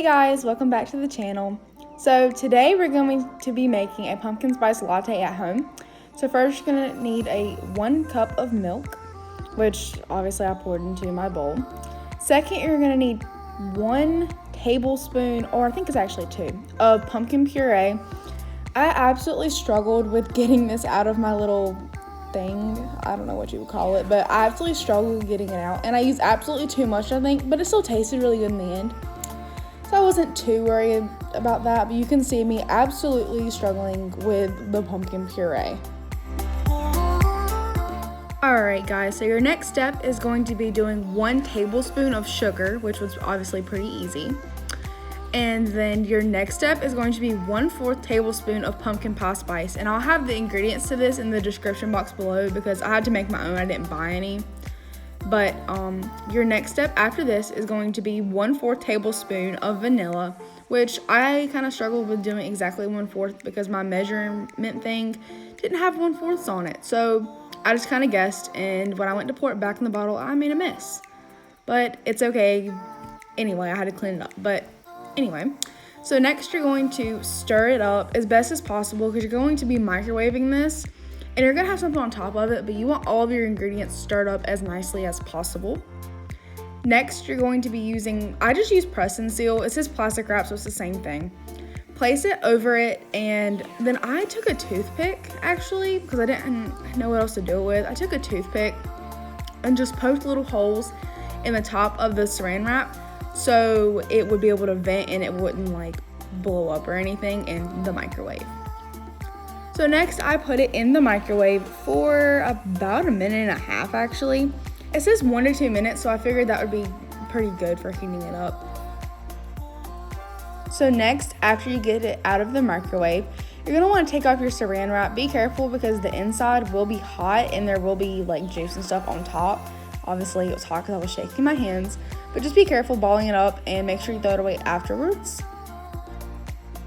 Hey guys, welcome back to the channel. So today we're going to be making a pumpkin spice latte at home. So first you're going to need 1 cup of milk, which obviously I poured into my bowl. Second, you're going to need 1 tablespoon, or I think it's actually 2, of pumpkin puree. I absolutely struggled with getting this out of my little thing. I don't know what you would call it, but I absolutely struggled getting it out. And I used absolutely too much, I think, but it still tasted really good in the end. So I wasn't too worried about that, but you can see me absolutely struggling with the pumpkin puree. Alright guys, so your next step is going to be doing 1 tablespoon of sugar, which was obviously pretty easy. And then your next step is going to be 1/4 tablespoon of pumpkin pie spice. And I'll have the ingredients to this in the description box below because I had to make my own, I didn't buy any. But your next step after this is going to be 1/4 tablespoon of vanilla, which I kind of struggled with doing exactly 1/4 because my measurement thing didn't have 1/4 on it. So I just kind of guessed, and when I went to pour it back in the bottle, I made a mess. But it's okay. Anyway, I had to clean it up. But anyway, so next you're going to stir it up as best as possible because you're going to be microwaving this. And you're going to have something on top of it, but you want all of your ingredients stirred up as nicely as possible. Next, you're going to be using, I just use press and seal. It says plastic wrap, so it's the same thing. Place it over it, and then I took a toothpick, actually, because I didn't know what else to do it with. I took a toothpick and just poked little holes in the top of the saran wrap so it would be able to vent and it wouldn't like blow up or anything in the microwave. So next I put it in the microwave for about 1.5 minutes actually. It says 1 to 2 minutes, so I figured that would be pretty good for heating it up. So next, after you get it out of the microwave, you're gonna wanna take off your saran wrap. Be careful because the inside will be hot and there will be like juice and stuff on top. Obviously it was hot because I was shaking my hands, but just be careful balling it up and make sure you throw it away afterwards.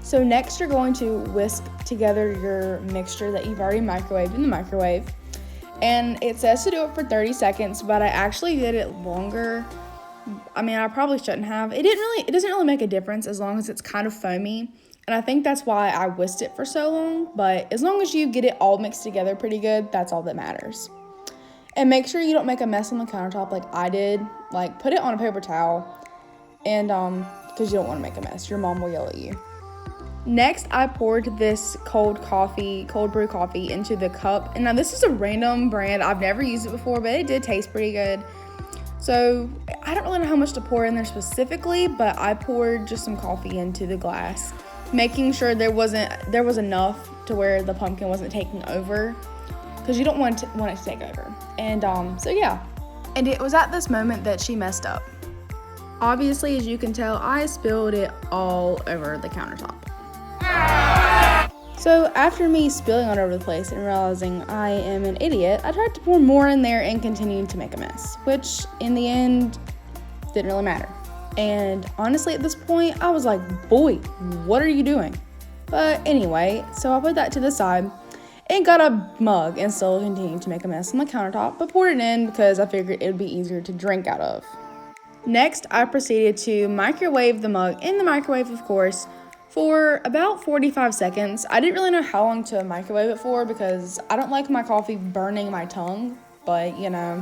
So next you're going to whisk together your mixture that you've already microwaved in the microwave. And it says to do it for 30 seconds, but I actually did it longer. I mean, I probably shouldn't have. It doesn't really make a difference as long as it's kind of foamy. And I think that's why I whisked it for so long. But as long as you get it all mixed together pretty good, that's all that matters. And make sure you don't make a mess on the countertop like I did. Like, put it on a paper towel. And, because you don't want to make a mess. Your mom will yell at you. Next, I poured this cold brew coffee into the cup. And now this is a random brand. I've never used it before, but it did taste pretty good. So I don't really know how much to pour in there specifically, but I poured just some coffee into the glass, making sure there was enough to where the pumpkin wasn't taking over, because you don't want it to take over. And so yeah. And it was at this moment that she messed up. Obviously, as you can tell, I spilled it all over the countertop. So after me spilling all over the place and realizing I am an idiot, I tried to pour more in there and continued to make a mess, which in the end didn't really matter. And honestly, at this point, I was like, boy, what are you doing? But anyway, so I put that to the side and got a mug and still continued to make a mess on the countertop, but poured it in because I figured it would be easier to drink out of. Next, I proceeded to microwave the mug in the microwave, of course, for about 45 seconds. I didn't really know how long to microwave it for because I don't like my coffee burning my tongue, but you know,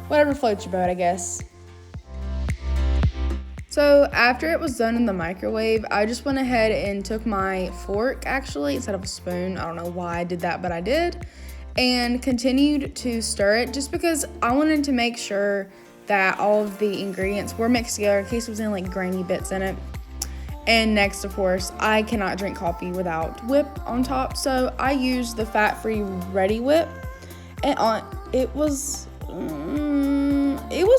whatever floats your boat, I guess. So after it was done in the microwave, I just went ahead and took my fork, actually, instead of a spoon. I don't know why I did that, but I did. And continued to stir it just because I wanted to make sure that all of the ingredients were mixed together in case there was any like grainy bits in it. And next, of course, I cannot drink coffee without whip on top, so I used the fat-free Ready Whip, and it was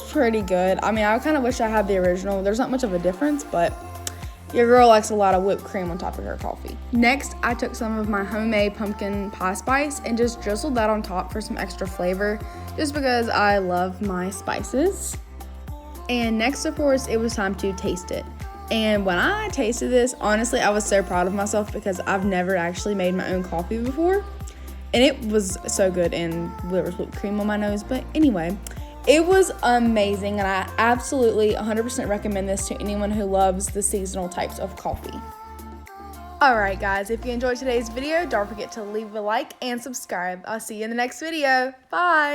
pretty good. I mean, I kind of wish I had the original. There's not much of a difference, but your girl likes a lot of whipped cream on top of her coffee. Next, I took some of my homemade pumpkin pie spice and just drizzled that on top for some extra flavor, just because I love my spices. And next, of course, it was time to taste it. And when I tasted this, honestly, I was so proud of myself because I've never actually made my own coffee before. And it was so good, and there was whipped cream on my nose. But anyway, It was amazing, and I absolutely 100% recommend this to anyone who loves the seasonal types of coffee. Alright guys, if you enjoyed today's video, don't forget to leave a like and subscribe. I'll see you in the next video. Bye!